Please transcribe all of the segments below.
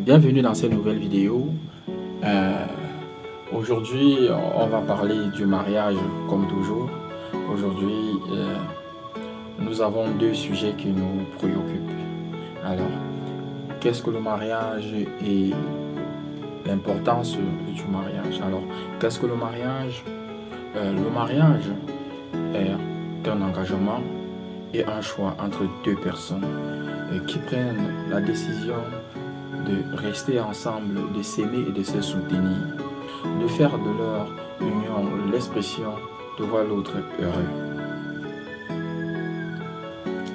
Bienvenue dans cette nouvelle vidéo. Euh, Aujourd'hui, on va parler du mariage comme toujours. Aujourd'hui, nous avons deux sujets qui nous préoccupent. Alors, qu'est-ce que le mariage et l'importance du mariage? Alors, qu'est-ce que le mariage? Le mariage est un engagement et un choix entre deux personnes qui prennent la décision de rester ensemble, de s'aimer et de se soutenir, de faire de leur union l'expression de voir l'autre heureux.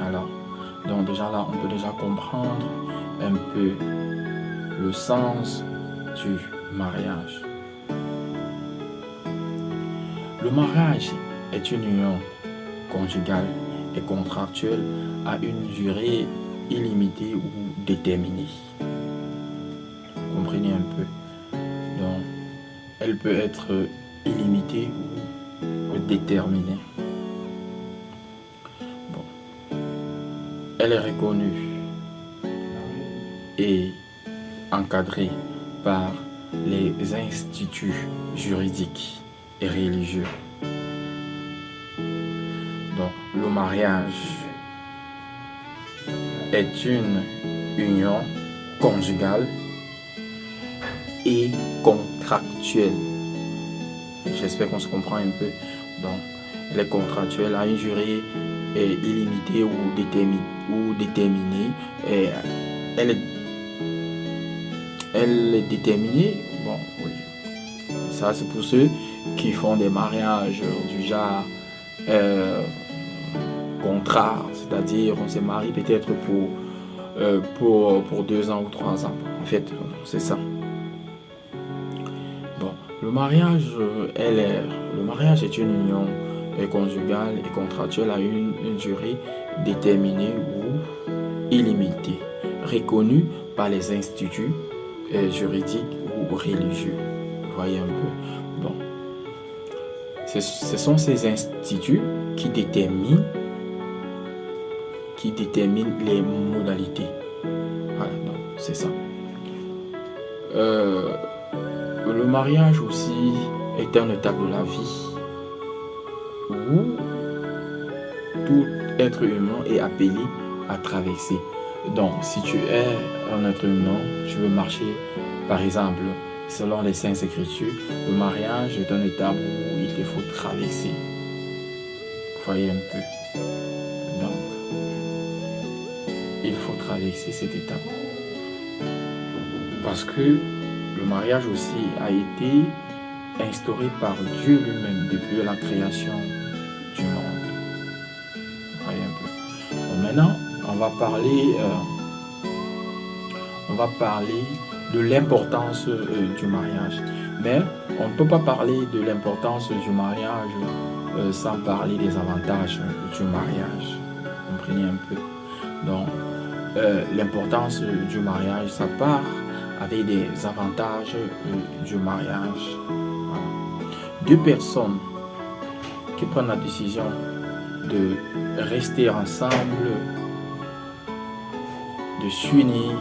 Alors, donc déjà là, on peut déjà comprendre un peu le sens du mariage. Le mariage est une union conjugale et contractuelle à une durée illimitée ou déterminée. Comprenez un peu. Donc, elle peut être illimitée ou déterminée. Bon. Elle est reconnue et encadrée par les instituts juridiques et religieux. Donc, le mariage est une union conjugale et contractuelle. J'espère qu'on se comprend un peu. Donc, elle est contractuelle à une durée illimitée ou déterminée. Et elle est déterminée. Bon, oui. Ça, c'est pour ceux qui font des mariages du genre contrat, c'est-à-dire on se marie peut-être pour 2 ans ou 3 ans. En fait, c'est ça. Bon, le mariage est une union conjugale et contractuelle à une durée déterminée ou illimitée, reconnue par les instituts juridiques ou religieux. Vous voyez un peu. Bon, ce sont ces instituts qui déterminent les modalités. Voilà, donc c'est ça. Le mariage aussi est une étape de la vie où tout être humain est appelé à traverser. Donc, si tu es un être humain, tu veux marcher, par exemple, selon les Saintes Écritures, le mariage est une étape où il te faut traverser. Vous voyez un peu. Donc, il faut traverser cette étape. Parce que le mariage aussi a été instauré par Dieu lui-même depuis la création du monde. Vous voyez un peu. Bon, maintenant, on va parler de l'importance du mariage. Mais on ne peut pas parler de l'importance du mariage sans parler des avantages du mariage. Vous comprenez un peu. Donc, l'importance du mariage, ça part avec des avantages du mariage. Voilà. Deux personnes qui prennent la décision de rester ensemble, de s'unir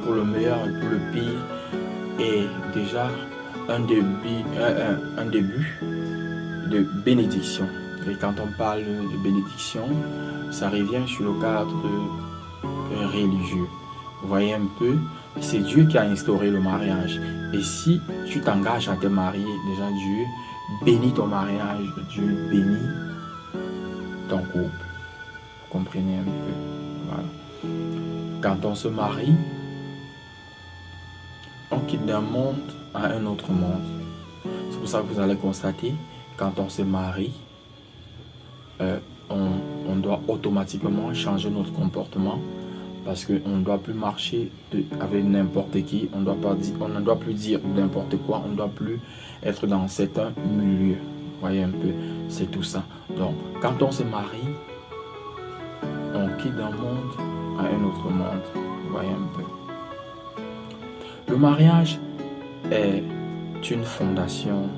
pour le meilleur et pour le pire, est déjà un début de bénédiction. Et quand on parle de bénédiction, ça revient sur le cadre religieux. Vous voyez un peu, c'est Dieu qui a instauré le mariage. Et si tu t'engages à te marier, déjà Dieu bénit ton mariage, Dieu bénit ton couple. Vous comprenez un peu. Voilà. Quand on se marie, on quitte d'un monde à un autre monde. C'est pour ça que vous allez constater, quand on se marie, on doit automatiquement changer notre comportement. Parce qu'on ne doit plus marcher avec n'importe qui, on ne doit plus dire n'importe quoi, on ne doit plus être dans certains milieux. Vous voyez un peu, c'est tout ça. Donc, quand on se marie, on quitte d'un monde à un autre monde. Vous voyez un peu. Le mariage est une fondation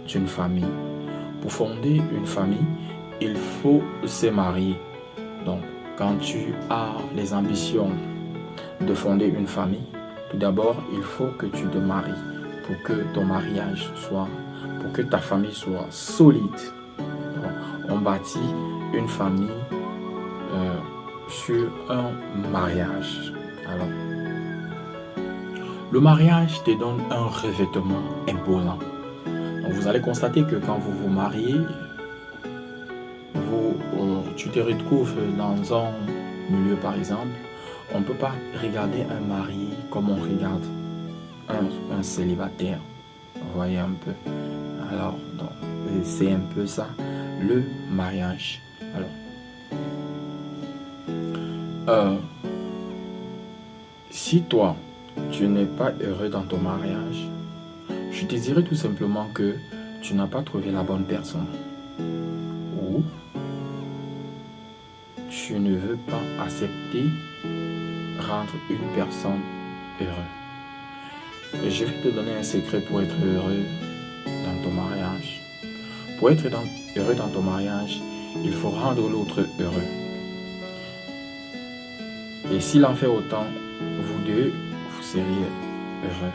d'une famille. Pour fonder une famille, il faut se marier. Donc, quand tu as les ambitions de fonder une famille, Tout d'abord, il faut que tu te maries pour que ton mariage pour que ta famille soit solide. Donc, on bâtit une famille sur un mariage. Alors, le mariage te donne un revêtement imposant. Donc, vous allez constater que quand vous vous mariez, tu te retrouves dans un milieu, par exemple, on ne peut pas regarder un marié comme on regarde un célibataire. Vous voyez un peu. Alors, c'est un peu ça, le mariage. Alors, si toi, tu n'es pas heureux dans ton mariage, je te dirais tout simplement que tu n'as pas trouvé la bonne personne. Ou tu ne veux pas accepter rendre une personne heureuse. Je vais te donner un secret pour être heureux dans ton mariage. Pour être heureux dans ton mariage, il faut rendre l'autre heureux. Et s'il en fait autant, vous deux, vous seriez heureux.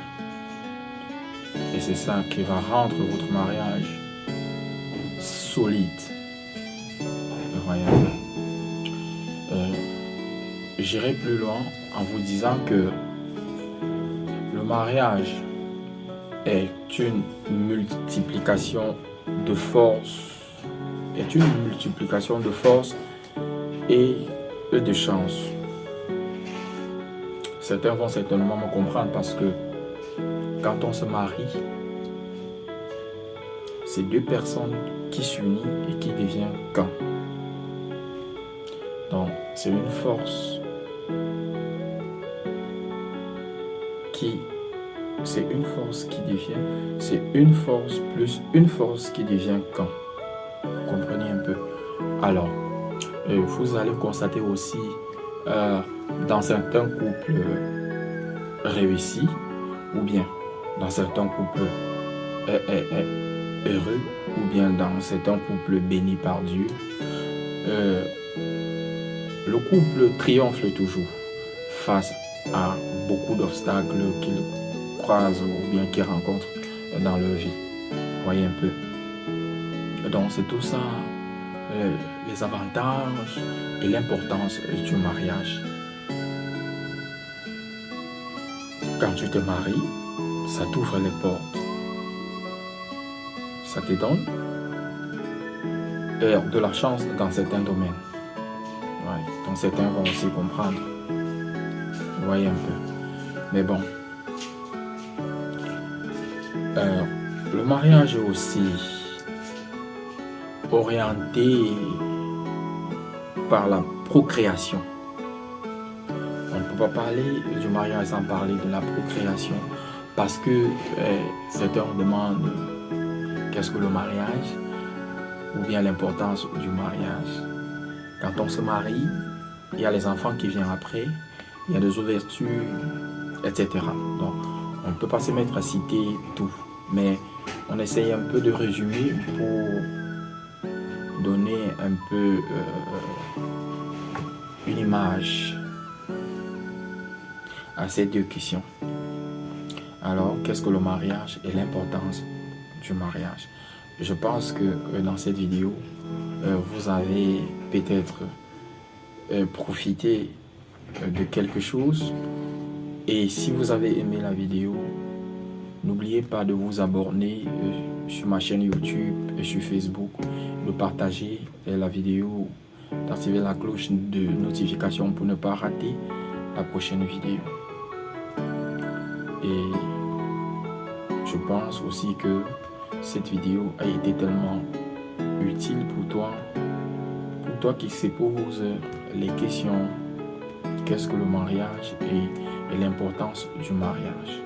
Et c'est ça qui va rendre votre mariage solide. Voyez. J'irai plus loin en vous disant que le mariage est une multiplication de force, et de chance. Certains vont certainement me comprendre parce que quand on se marie, c'est deux personnes qui s'unissent et qui deviennent qu'un. Donc, c'est une force plus une force qui devient qu'un. Vous comprenez un peu? Alors, vous allez constater aussi dans certains couples réussis ou bien dans certains couples heureux ou bien dans certains couples bénis par Dieu, le couple triomphe toujours face à beaucoup d'obstacles qu'ils croisent ou bien qu'ils rencontrent dans leur vie. Voyez un peu. Donc c'est tout ça, les avantages et l'importance du mariage. Quand tu te maries, ça t'ouvre les portes. Ça te donne de la chance dans certains domaines. Ouais, donc certains vont aussi comprendre. Vous voyez un peu. Mais bon. Le mariage est aussi orienté par la procréation. On ne peut pas parler du mariage sans parler de la procréation parce que certains demandent qu'est-ce que le mariage ou bien l'importance du mariage. Quand on se marie, il y a les enfants qui viennent après, il y a des ouvertures, etc. Donc, on ne peut pas se mettre à citer tout, mais on essaye un peu de résumer pour donner un peu une image à ces deux questions. Alors, qu'est-ce que le mariage et l'importance du mariage? Je pense que dans cette vidéo, vous avez peut-être profité de quelque chose. Et si vous avez aimé la vidéo, n'oubliez pas de vous abonner sur ma chaîne YouTube et sur Facebook, de partager la vidéo, d'activer la cloche de notification pour ne pas rater la prochaine vidéo. Et je pense aussi que cette vidéo a été tellement utile pour toi qui se pose les questions, qu'est-ce que le mariage et l'importance du mariage.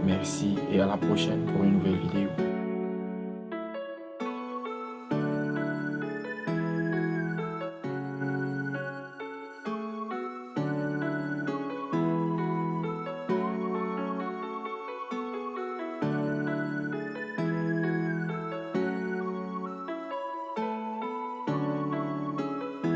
Merci et à la prochaine pour une nouvelle vidéo.